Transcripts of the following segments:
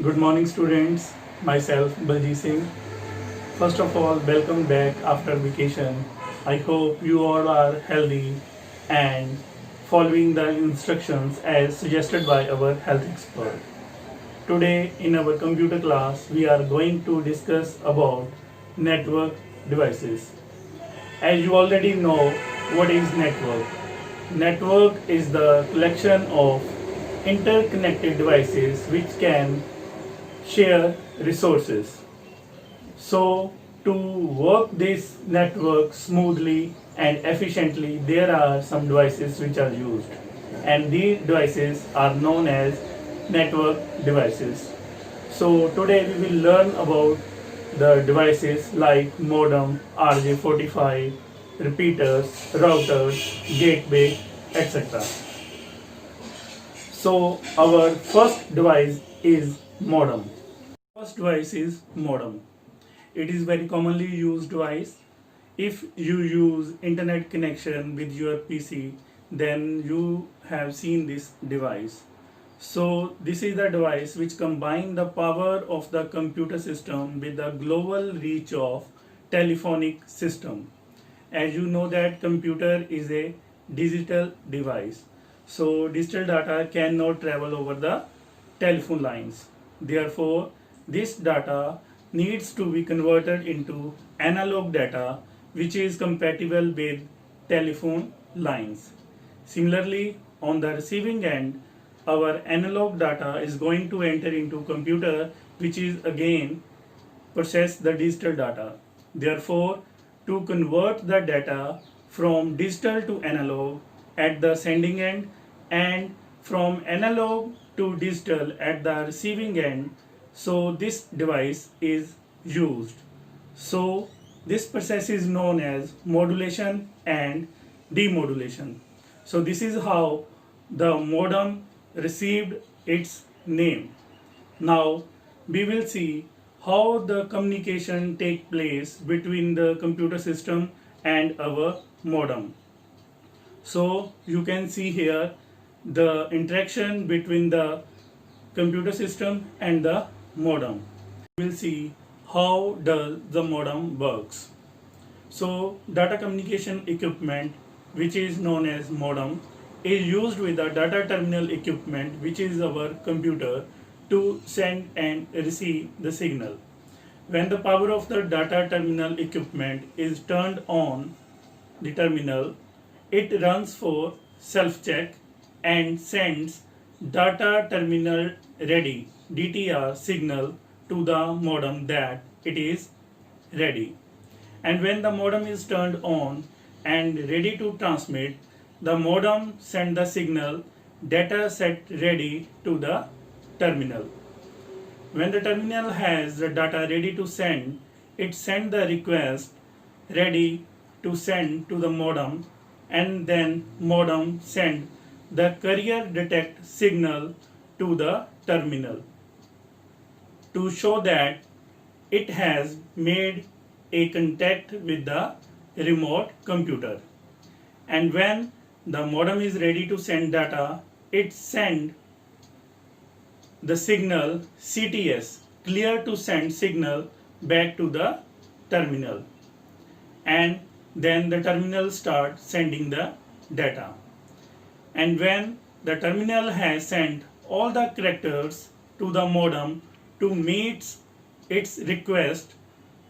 Good morning, students. Myself, Balji Singh. First of all, welcome back after vacation. I hope you all are healthy and following the instructions as suggested by our health expert. Today, in our computer class, we are going to discuss about network devices. As you already know, what is network? Network is the collection of interconnected devices which can share resources. So, to work this network smoothly and efficiently, there are some devices which are used, and these devices are known as network devices. So, today we will learn about the devices like modem, RJ45, repeaters, routers, gateway, etc. So, our first device is modem. First device is modem. It is very commonly used device. If you use internet connection with your PC, then you have seen this device. So this is the device which combines the power of the computer system with the global reach of telephonic system. As you know that computer is a digital device. So digital data cannot travel over the telephone lines. Therefore, this data needs to be converted into analog data which is compatible with telephone lines. Similarly, on the receiving end, our analog data is going to enter into computer which is again process the digital data. Therefore, to convert the data from digital to analog at the sending end and from analog to digital at the receiving end, so this device is used. So this process is known as modulation and demodulation. So this is how the modem received its name. Now we will see how the communication take place between the computer system and our modem. So you can see here the interaction between the computer system and the modem. We will see how does the modem works. So data communication equipment, which is known as modem, is used with the data terminal equipment, which is our computer, to send and receive the signal. When the power of the data terminal equipment is turned on the terminal, it runs for self-check and sends data terminal ready DTR signal to the modem that it is ready. And when the modem is turned on and ready to transmit, the modem send the signal data set ready to the terminal. When the terminal has the data ready to send, it send the request ready to send to the modem, and then modem send the carrier detect signal to the terminal to show that it has made a contact with the remote computer. And when the modem is ready to send data, it send the signal CTS, clear to send signal, back to the terminal, and then the terminal start sending the data. And when the terminal has sent all the characters to the modem to meet its request,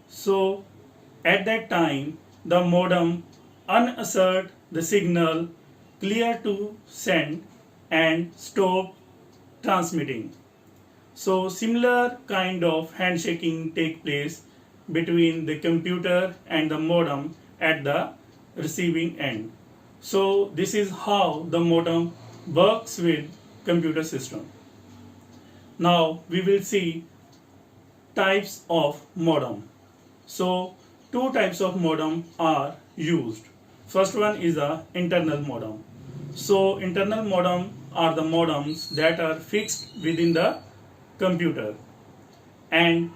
so at that time the modem uninsert the signal clear to send and stop transmitting. So similar kind of handshaking take place between the computer and the modem at the receiving end. So this is how the modem works with computer system. Now we will see types of modem. So two types of modem are used. First one is the internal modem. So internal modem are the modems that are fixed within the computer. And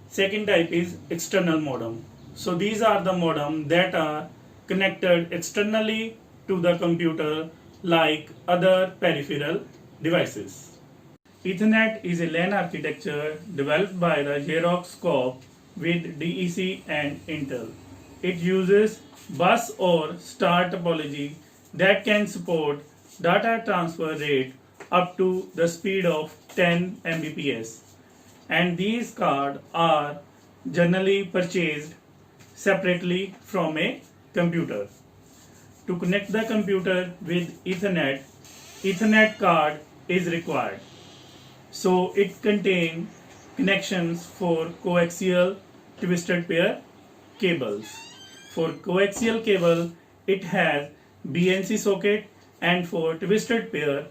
second type is external modem. So these are the modem that are connected externally to the computer like other peripheral devices. Ethernet is a LAN architecture developed by the Xerox Corp with DEC and Intel. It uses bus or star topology that can support data transfer rate up to the speed of 10 Mbps, and these cards are generally purchased separately from a computer. To connect the computer with Ethernet card is required. So it contains connections for coaxial twisted pair cables. For coaxial cable, it has BNC socket, and for twisted pair,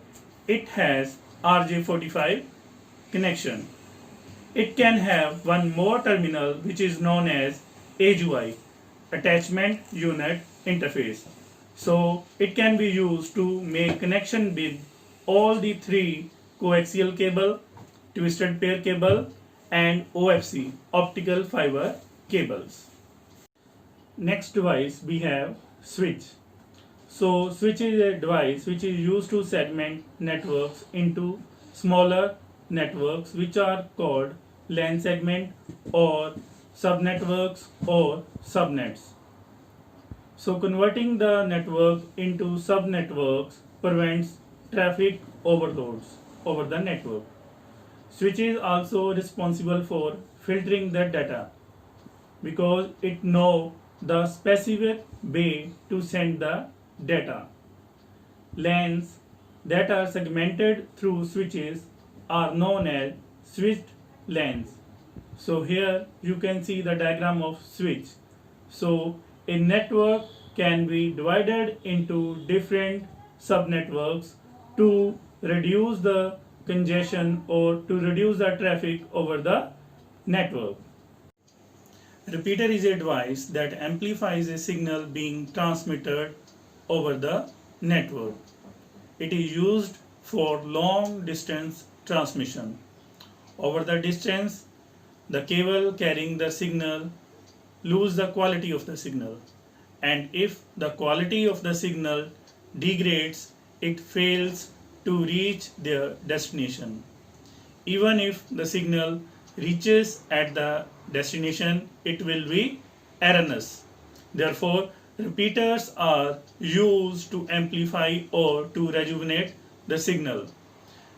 it has RJ45 connection. It can have one more terminal which is known as AGUI, attachment unit interface. So it can be used to make connection with all the three coaxial cable, twisted pair cable and OFC, optical fiber cables. Next device we have switch. So switch is a device which is used to segment networks into smaller networks which are called LAN segment or subnetworks or subnets. So converting the network into subnetworks prevents traffic overloads over the network. Switch is also responsible for filtering the data because it knows the specific way to send the data. LANs that are segmented through switches are known as switched LANs. So here you can see the diagram of switch. So a network can be divided into different subnetworks to reduce the congestion or to reduce the traffic over the network. Repeater is a device that amplifies a signal being transmitted over the network. It is used for long distance transmission. Over the distance, the cable carrying the signal lose the quality of the signal, and if the quality of the signal degrades, it fails to reach their destination. Even if the signal reaches at the destination, it will be erroneous. Therefore, repeaters are used to amplify or to rejuvenate the signal.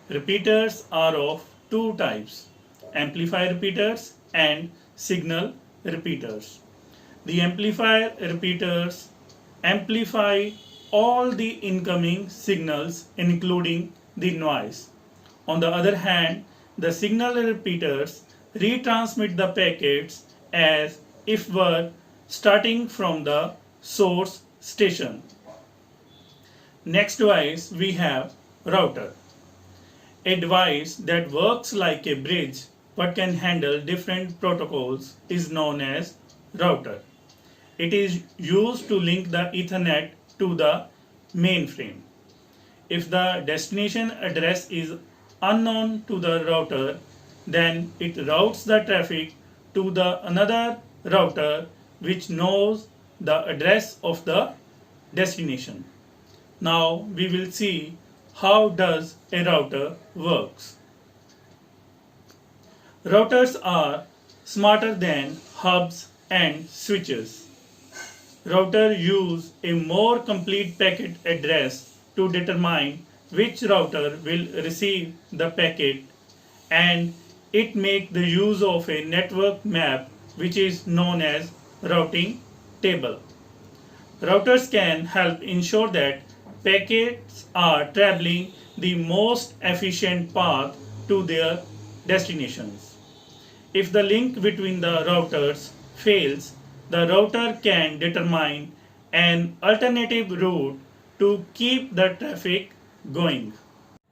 Repeaters are of two types: amplifier repeaters and signal repeaters. The amplifier repeaters amplify all the incoming signals including the noise. On the other hand, the signal repeaters retransmit the packets as if were starting from the source station. Next device we have router. A device that works like a bridge but can handle different protocols is known as router. It is used to link the Ethernet to the mainframe. If the destination address is unknown to the router, then it routes the traffic to the another router which knows the address of the destination. Now we will see how does a router works. Routers are smarter than hubs and switches. Routers use a more complete packet address to determine which router will receive the packet, and it makes the use of a network map which is known as routing table. Routers can help ensure that packets are traveling the most efficient path to their destinations. If the link between the routers fails, the router can determine an alternative route to keep the traffic going.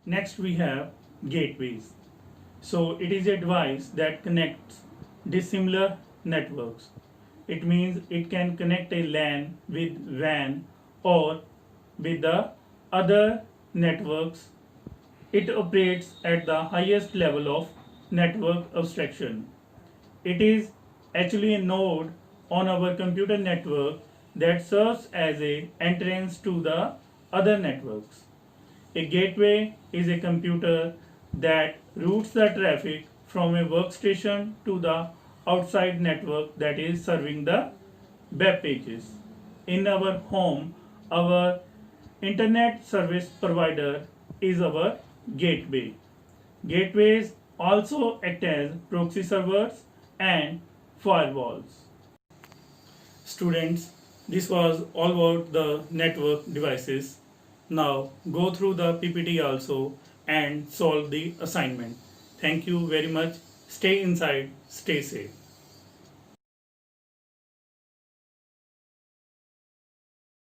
Next we have gateways. So it is a device that connects dissimilar networks. It means it can connect a LAN with WAN or with the other networks. It operates at the highest level of network abstraction. It is actually a node on our computer network that serves as an entrance to the other networks. A gateway is a computer that routes the traffic from a workstation to the outside network that is serving the web pages. In our home, our internet service provider is our gateway. Gateways also act as proxy servers and firewalls. Students, this was all about the network devices. Now go through the PPT also and solve the assignment. Thank you very much. Stay inside, stay safe.